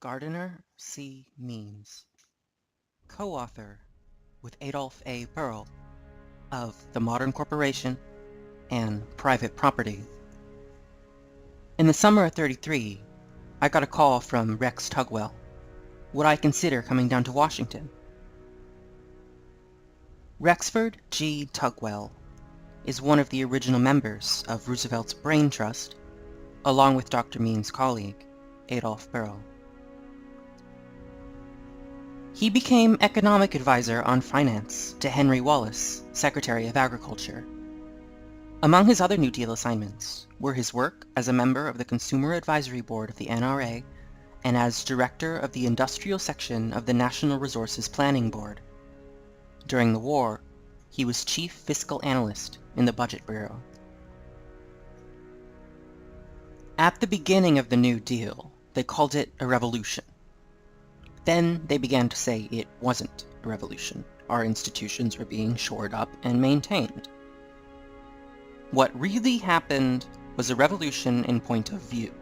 Gardiner C. means co-author with Adolph A. Berle of The Modern Corporation and Private Property. In the summer of '33, I got a call from Rex Tugwell. Would I consider coming down to Washington? Rexford G. Tugwell is one of the original members of Roosevelt's Brain Trust, along with Dr. Mean's colleague, Adolph Berle. He became economic advisor on finance to Henry Wallace, Secretary of Agriculture. Among his other New Deal assignments were his work as a member of the Consumer Advisory Board of the NRA and as director of the industrial section of the National Resources Planning Board. During the war, he was chief fiscal analyst in the Budget Bureau. At the beginning of the New Deal, they called it a revolution. Then they began to say it wasn't a revolution. Our institutions were being shored up and maintained. What really happened was a revolution in point of view.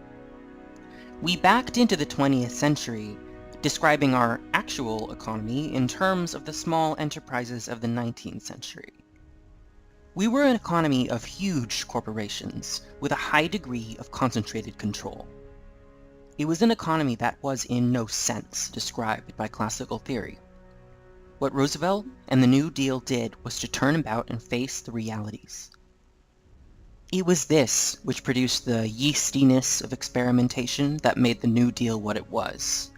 We backed into the 20th century, describing our actual economy in terms of the small enterprises of the 19th century. We were an economy of huge corporations with a high degree of concentrated control. It was an economy that was in no sense described by classical theory. What Roosevelt and the New Deal did was to turn about and face the realities. It was this which produced the yeastiness of experimentation that made the New Deal what it was.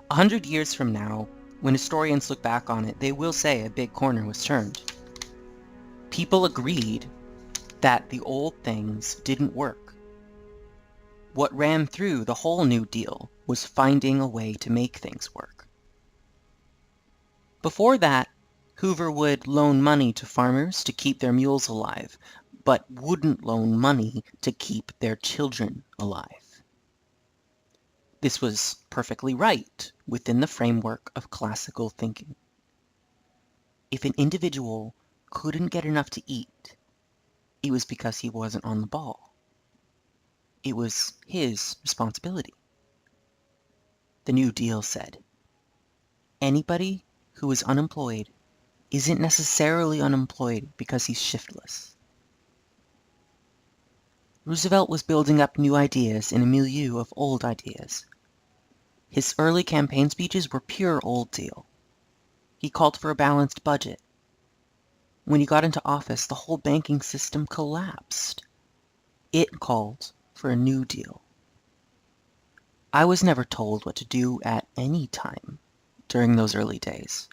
100 years from now, when historians look back on it, they will say a big corner was turned. People agreed that the old things didn't work. What ran through the whole New Deal was finding a way to make things work. Before that, Hoover would loan money to farmers to keep their mules alive, but wouldn't loan money to keep their children alive. This was perfectly right within the framework of classical thinking. If an individual couldn't get enough to eat, it was because he wasn't on the ball. It was his responsibility. The New Deal said, anybody who is unemployed isn't necessarily unemployed because he's shiftless. Roosevelt was building up new ideas in a milieu of old ideas. His early campaign speeches were pure old deal. He called for a balanced budget. When he got into office, the whole banking system collapsed. It called for a New Deal. I was never told what to do at any time during those early days.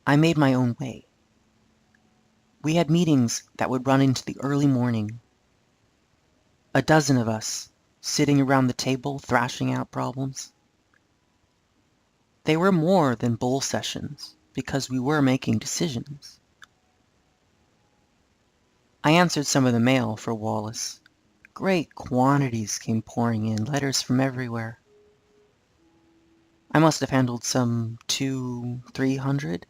I made my own way. We had meetings that would run into the early morning. A dozen of us sitting around the table thrashing out problems. They were more than bull sessions because we were making decisions. I answered some of the mail for Wallace. Great quantities came pouring in, letters from everywhere. I must have handled some 200-300.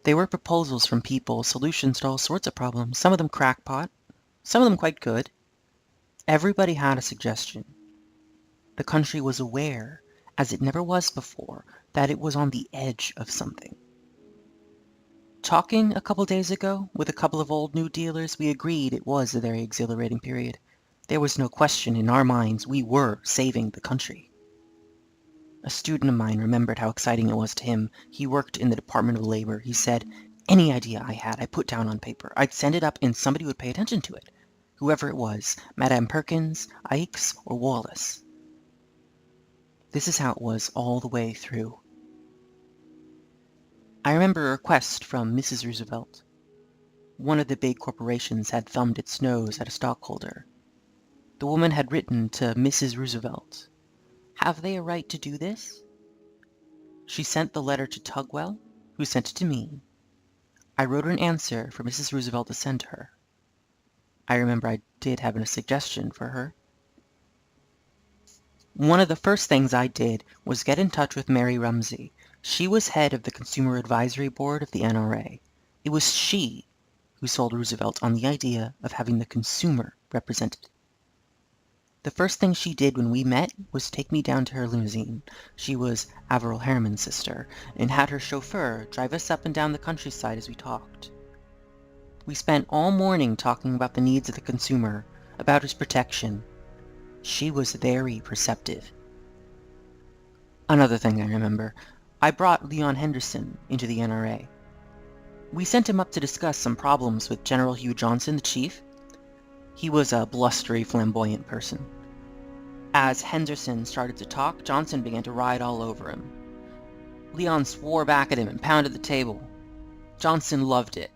They were proposals from people, solutions to all sorts of problems, some of them crackpot, some of them quite good. Everybody had a suggestion. The country was aware, as it never was before, that it was on the edge of something. Talking a couple days ago with a couple of old New Dealers, we agreed it was a very exhilarating period. There was no question in our minds we were saving the country. A student of mine remembered how exciting it was to him. He worked in the Department of Labor. He said, any idea I had, I put down on paper. I'd send it up and somebody would pay attention to it. Whoever it was, Madame Perkins, Ikes, or Wallace. This is how it was all the way through. I remember a request from Mrs. Roosevelt. One of the big corporations had thumbed its nose at a stockholder. The woman had written to Mrs. Roosevelt, have they a right to do this? She sent the letter to Tugwell, who sent it to me. I wrote an answer for Mrs. Roosevelt to send to her. I remember I did have a suggestion for her. One of the first things I did was get in touch with Mary Rumsey. She was head of the Consumer Advisory Board of the NRA. It was she who sold Roosevelt on the idea of having the consumer represented. The first thing she did when we met was take me down to her limousine. She was Averell Harriman's sister, and had her chauffeur drive us up and down the countryside as we talked. We spent all morning talking about the needs of the consumer, about his protection. She was very perceptive. Another thing I remember, I brought Leon Henderson into the NRA. We sent him up to discuss some problems with General Hugh Johnson, the chief. He was a blustery, flamboyant person. As Henderson started to talk, Johnson began to ride all over him. Leon swore back at him and pounded the table. Johnson loved it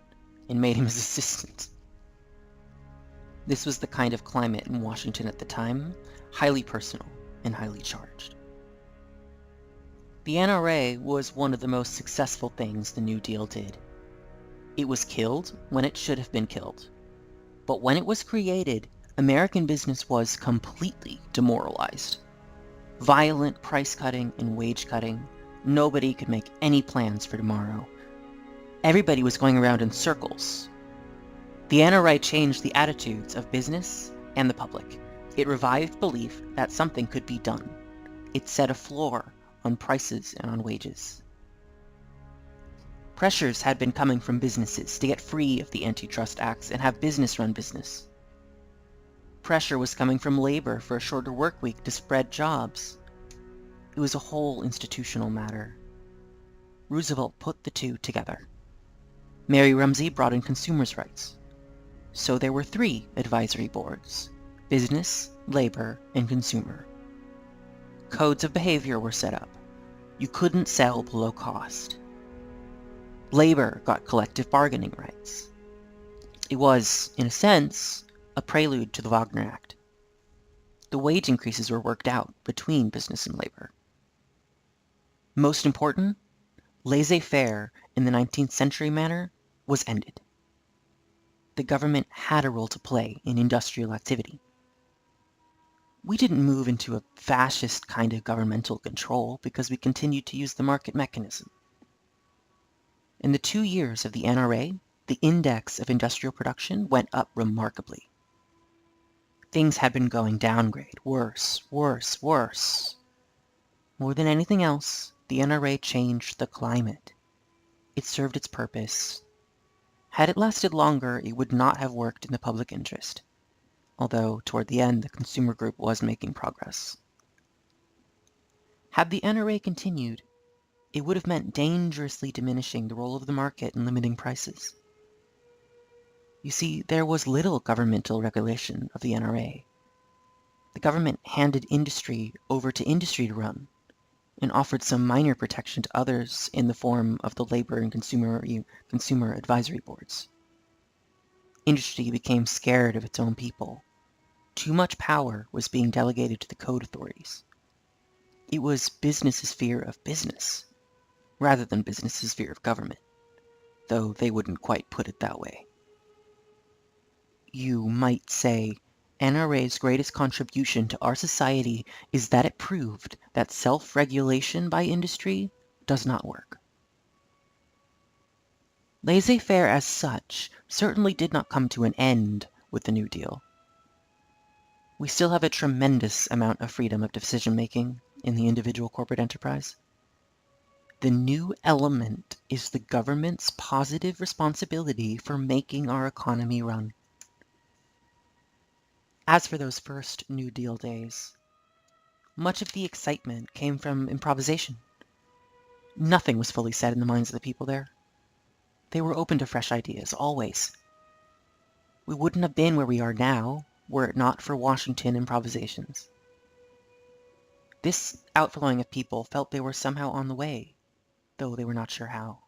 and made him his assistant. This was the kind of climate in Washington at the time, highly personal and highly charged. The NRA was one of the most successful things the New Deal did. It was killed when it should have been killed. But when it was created, American business was completely demoralized. Violent price cutting and wage cutting. Nobody could make any plans for tomorrow. Everybody was going around in circles. The NRA changed the attitudes of business and the public. It revived belief that something could be done. It set a floor on prices and on wages. Pressures had been coming from businesses to get free of the antitrust acts and have business run business. Pressure was coming from labor for a shorter work week to spread jobs. It was a whole institutional matter. Roosevelt put the two together. Mary Rumsey brought in consumers' rights. So there were 3 advisory boards: business, labor, and consumer. Codes of behavior were set up. You couldn't sell below cost. Labor got collective bargaining rights. It was, in a sense, a prelude to the Wagner Act. The wage increases were worked out between business and labor. Most important, laissez-faire in the 19th century manner was ended. The government had a role to play in industrial activity. We didn't move into a fascist kind of governmental control because we continued to use the market mechanism. In the 2 years of the NRA, the index of industrial production went up remarkably. Things had been going downgrade, worse, worse, worse. More than anything else, the NRA changed the climate. It served its purpose. Had it lasted longer, it would not have worked in the public interest, although toward the end the consumer group was making progress. Had the NRA continued, it would have meant dangerously diminishing the role of the market in limiting prices. You see, there was little governmental regulation of the NRA. The government handed industry over to industry to run, and offered some minor protection to others in the form of the labor and consumer advisory boards. Industry became scared of its own people. Too much power was being delegated to the code authorities. It was business's fear of business, rather than business's fear of government, though they wouldn't quite put it that way. You might say NRA's greatest contribution to our society is that it proved that self-regulation by industry does not work. Laissez-faire as such certainly did not come to an end with the New Deal. We still have a tremendous amount of freedom of decision-making in the individual corporate enterprise. The new element is the government's positive responsibility for making our economy run. As for those first New Deal days, much of the excitement came from improvisation. Nothing was fully set in the minds of the people there. They were open to fresh ideas, always. We wouldn't have been where we are now were it not for Washington improvisations. This outflowing of people felt they were somehow on the way, though they were not sure how.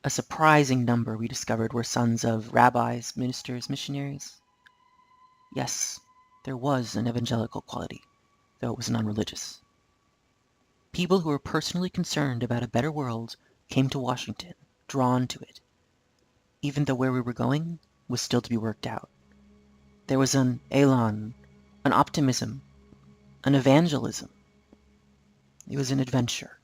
A surprising number, we discovered, were sons of rabbis, ministers, missionaries. Yes, there was an evangelical quality, though it was non-religious. People who were personally concerned about a better world came to Washington, drawn to it, even though where we were going was still to be worked out. There was an elan, an optimism, an evangelism. It was an adventure.